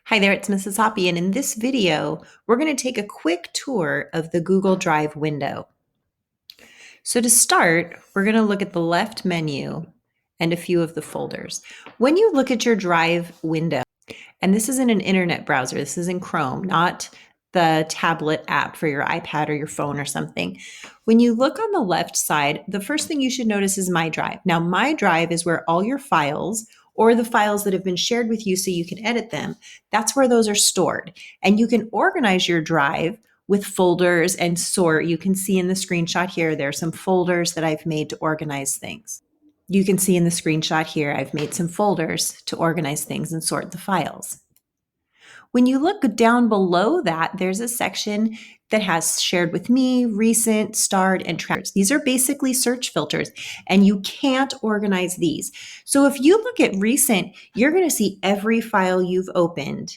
Hi there, it's Mrs. Hoppy, and in this video, we're going to take a quick tour of the Google Drive window. So to start, we're going to look at the left menu and a few of the folders. When you look at your Drive window, and this is in an internet browser, this is in Chrome, not the tablet app for your iPad or your phone or something. When you look on the left side, the first thing you should notice is My Drive. Now, My Drive is where all your files or the files that have been shared with you so you can edit them, that's where those are stored. And you can organize your drive with folders and sort. You can see in the screenshot here, there are some folders that I've made to organize things. You can see in the screenshot here, I've made some folders to organize things and sort the files. When you look down below that, there's a section that has shared with me, recent, starred, and trackers. These are basically search filters, and you can't organize these. So if you look at recent, you're going to see every file you've opened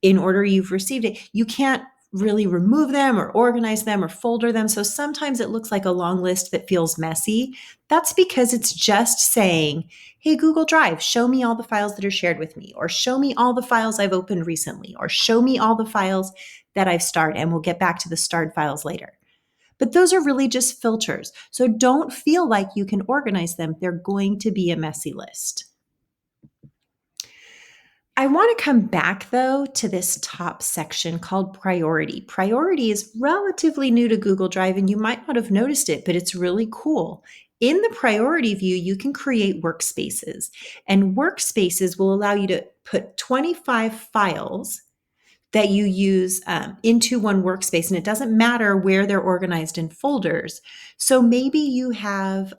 in order you've received it. You can't really remove them or organize them or folder them. So sometimes it looks like a long list that feels messy. That's because it's just saying, hey, Google Drive, show me all the files that are shared with me, or show me all the files I've opened recently, or show me all the files that I've starred, and we'll get back to the starred files later. But those are really just filters. So don't feel like you can organize them. They're going to be a messy list. I want to come back though to this top section called Priority. Priority is relatively new to Google Drive and you might not have noticed it, but it's really cool. In the Priority view, you can create workspaces, and workspaces will allow you to put 25 files that you use into one workspace, and it doesn't matter where they're organized in folders. So maybe you have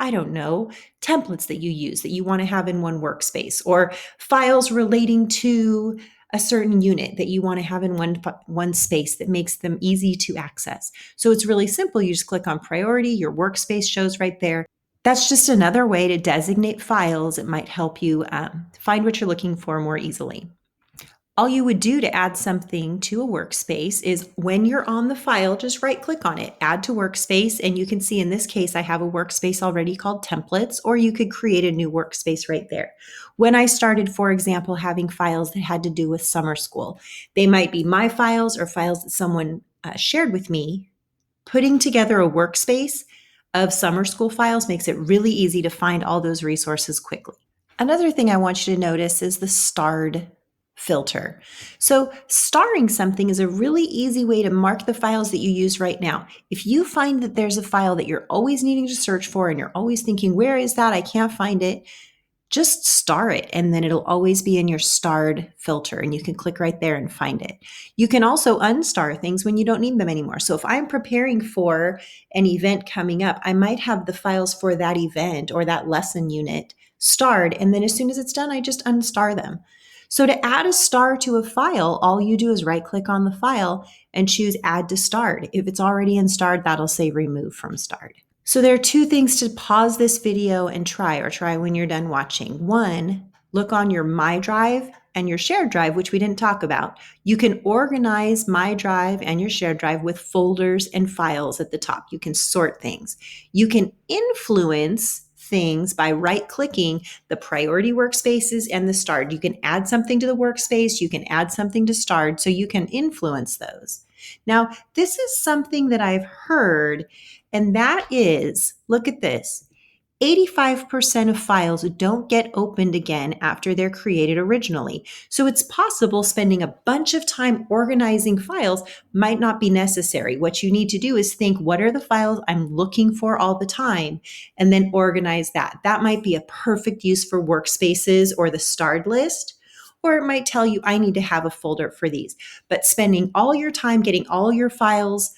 I don't know, templates that you use that you want to have in one workspace, or files relating to a certain unit that you want to have in one space that makes them easy to access. So it's really simple. You just click on Priority, your workspace shows right there. That's just another way to designate files. It might help you find what you're looking for more easily. All you would do to add something to a workspace is when you're on the file, just right click on it, add to workspace. And you can see in this case, I have a workspace already called templates, or you could create a new workspace right there. When I started, for example, having files that had to do with summer school, they might be my files or files that someone shared with me. Putting together a workspace of summer school files makes it really easy to find all those resources quickly. Another thing I want you to notice is the starred filter. So starring something is a really easy way to mark the files that you use right now. If you find that there's a file that you're always needing to search for and you're always thinking, where is that? I can't find it. Just star it, and then it'll always be in your starred filter, and you can click right there and find it. You can also unstar things when you don't need them anymore. So if I'm preparing for an event coming up, I might have the files for that event or that lesson unit starred, and then as soon as it's done, I just unstar them. So to add a star to a file, all you do is right click on the file and choose Add to Starred. If it's already in starred, that'll say Remove from Starred. So there are two things to pause this video and try when you're done watching. One, look on your My Drive and your shared drive, which we didn't talk about. You can organize My Drive and your shared drive with folders and files at the top. You can sort things. You can influence things by right-clicking the priority workspaces and the starred. You can add something to the workspace, you can add something to starred, so you can influence those. Now, this is something that I've heard, and that is, look at this, 85% of files don't get opened again after they're created originally. So it's possible spending a bunch of time organizing files might not be necessary. What you need to do is think, what are the files I'm looking for all the time? And then organize that. That might be a perfect use for workspaces or the starred list. Or it might tell you, I need to have a folder for these. But spending all your time getting all your files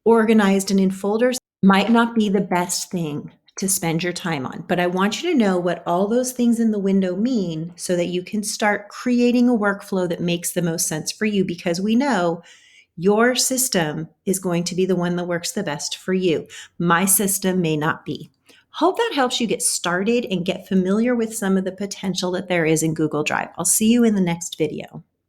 organized and in folders might not be the best thing to spend your time on. But I want you to know what all those things in the window mean so that you can start creating a workflow that makes the most sense for you, because we know your system is going to be the one that works the best for you. My system may not be. Hope that helps you get started and get familiar with some of the potential that there is in Google Drive. I'll see you in the next video.